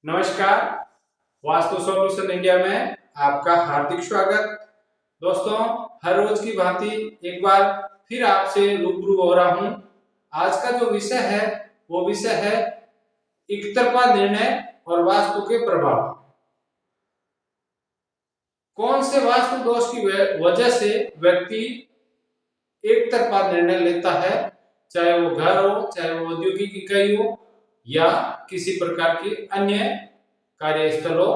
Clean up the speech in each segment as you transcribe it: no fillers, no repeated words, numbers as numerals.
नमस्कार। Vastu solution India में आपका हार्दिक स्वागत। दोस्तों, हर रोज की भांति एक बार फिर आपसे रूबरू हो रहा हूं। आज का जो विषय है वो विषय है एकतरफा निर्णय और वास्तु के प्रभाव। कौन से वास्तु दोष की वजह से व्यक्ति एक तरफा निर्णय लेता है, चाहे वो घर हो, चाहे वो औद्योगिक इकाई हो या किसी प्रकार की अन्य कार्यस्थल हो।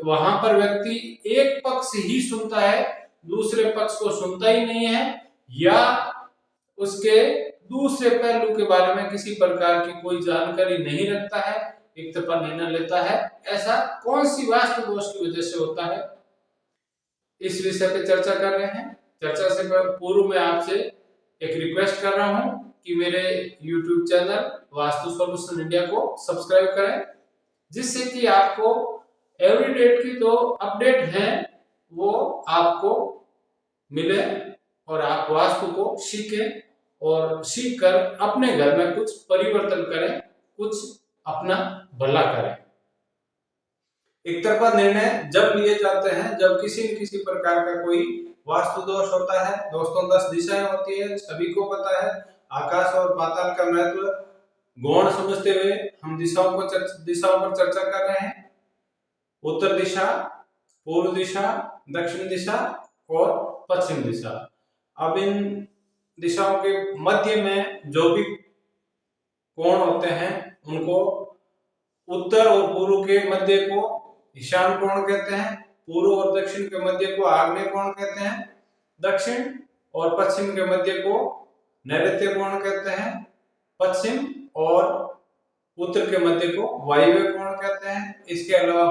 वहां पर व्यक्ति एक पक्ष ही सुनता है, दूसरे पक्ष को सुनता ही नहीं है या उसके दूसरे पहलू के बारे में किसी प्रकार की कोई जानकारी नहीं रखता है, एक तरफा निर्णय लेता है। ऐसा कौन सी वास्तु दोष की वजह से होता है, इस विषय पे चर्चा कर रहे हैं। चर्चा से पूर्व में आपसे एक रिक्वेस्ट कर रहा हूं कि मेरे YouTube channel vastu solution India को सब्सक्राइब करें, जिससे कि आपको एवरी डेट की जो अपडेट है वो आपको मिले और आप वास्तु को सीखें और सीख कर अपने घर में कुछ परिवर्तन करें, कुछ अपना भला करें। एक तरफा निर्णय जब लिए जाते हैं जब किसी न किसी प्रकार का कोई वास्तु दोष होता है। दोस्तों, 10 दिशाएं होती है, सभी को पता है। आकाश और पाताल का महत्व गौण समझते हुए हम दिशाओं पर चर्चा कर रहे हैं। उत्तर दिशा, पूर्व दिशा, दक्षिण दिशा और पश्चिम दिशा। अब इन दिशाओं के मध्य में जो भी कोण होते हैं उनको उत्तर और पूर्व के मध्य को ईशान कोण कहते हैं, पूर्व और दक्षिण के मध्य को आग्नेय कोण कहते हैं, दक्षिण और पश्चिम के मध्य को नैऋत्य कोण कहते हैं, पश्चिम और उत्तर के मध्य को वायव्य कोण कहते हैं। इसके अलावा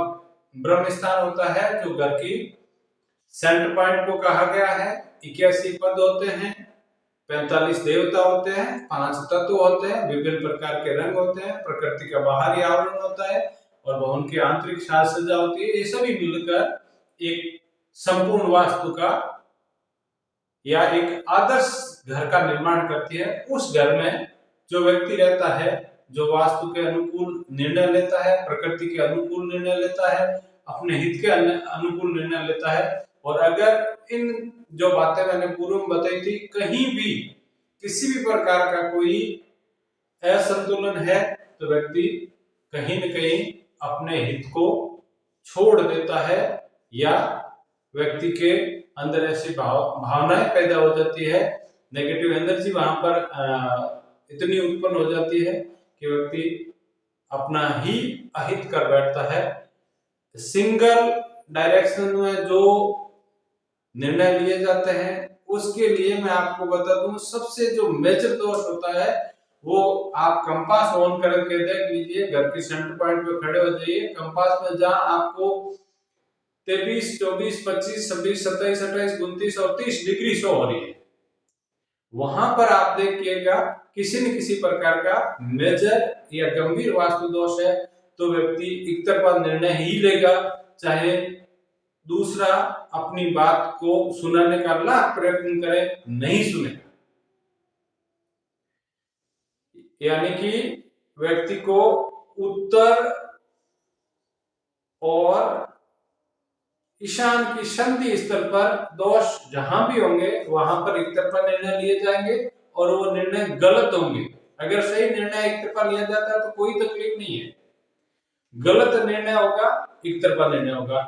ब्रह्म स्थान होता है जो घर की सेंटर पॉइंट को कहा गया है। 81 पद होते हैं, 45 देवता होते हैं, 5 तत्व होते हैं, विभिन्न प्रकार के रंग होते हैं, प्रकृति का बाहरी आवरण होता है और भवन की आंतरिक साज सज्जा होती है। ये सभी मिलकर एक संपूर्ण वास्तु का या एक आदर्श घर का निर्माण करती है। उस घर में जो व्यक्ति रहता है, जो वास्तु के अनुकूल निर्णय लेता है, प्रकृति के अनुकूल निर्णय लेता है, अपने हित के अनुकूल निर्णय लेता है, और अगर इन जो बातें मैंने पूर्व में बताई थी कहीं भी किसी भी प्रकार का कोई असंतुलन है तो व्यक्ति कहीं न कहीं अपने हित को छोड़ देता है या व्यक्ति के अंदर ऐसी भावनाएं पैदा हो जाती है, नेगेटिव एनर्जी वहां पर इतनी उत्पन्न हो जाती है कि व्यक्ति अपना ही अहित कर बैठता है। सिंगल डायरेक्शन में जो निर्णय लिए जाते हैं उसके लिए मैं आपको बता दूं, सबसे जो मेजर दोष होता है वो आप कंपास ऑन करके देख लीजिए। घर के सेंटर पॉइंट पे खड़े हो जाइए, कंपास में जहां आपको 23, 24, 25, 26, 27, 28, 29 और 30 डिग्री शो हो रही है, वहां पर आप देखिएगा किसी न किसी प्रकार का मेजर या गंभीर वास्तु दोष है तो व्यक्ति एक तरफा निर्णय ही लेगा, चाहे दूसरा अपनी बात को सुनाने का लाख प्रयत्न करे, नहीं सुनेगा। यानी कि व्यक्ति को उत्तर और ईशान की संधि स्थल पर दोष जहां भी होंगे वहां पर एक तरफा निर्णय लिए जाएंगे और वो निर्णय गलत होंगे। अगर सही निर्णय एक तरफा लिया जाता है तो कोई तकलीफ नहीं है, गलत निर्णय होगा एक तरफा निर्णय होगा।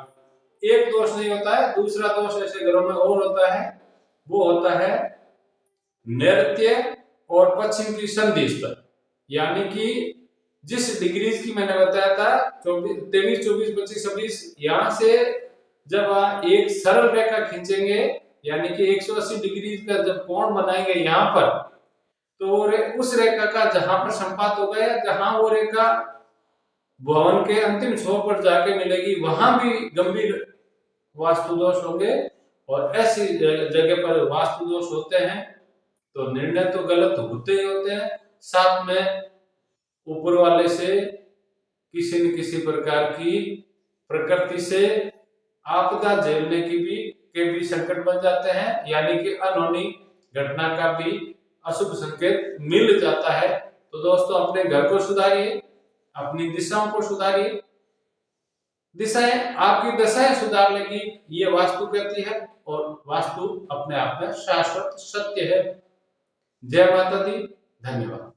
एक दोष नहीं होता है, दूसरा दोष ऐसे घरों में और होता है, वो होता है नैऋत्य और पश्चिम की संधि स्थल। यानी कि जिस डिग्रीज की मैंने बताया था 23, 24, 25, 26, यहां से जब एक सरल रेखा खींचेंगे यानी कि 180 डिग्री का जब कोण बनाएंगे यहाँ पर, तो उस रेखा का जहां पर संपात हो गया, जहां वो रेखा भवन के अंतिम छोर पर जाके मिलेगी, वहां भी गंभीर वास्तु दोष होंगे। और ऐसी जगह पर वास्तु दोष होते हैं तो निर्णय तो गलत होते ही होते हैं, साथ में ऊपर वाले से किसी न किसी प्रकार की प्रकृति से आपदा झेलने की भी संकट बन जाते हैं, यानी कि अनहोनी घटना का भी अशुभ संकेत मिल जाता है। तो दोस्तों, अपने घर को सुधारिए, अपनी दिशाओं को सुधारिए, दिशाएं आपकी दशाएं सुधार लेगी, ये वास्तु कहती है। और वास्तु अपने आप में शाश्वत सत्य है। जय माता दी, धन्यवाद।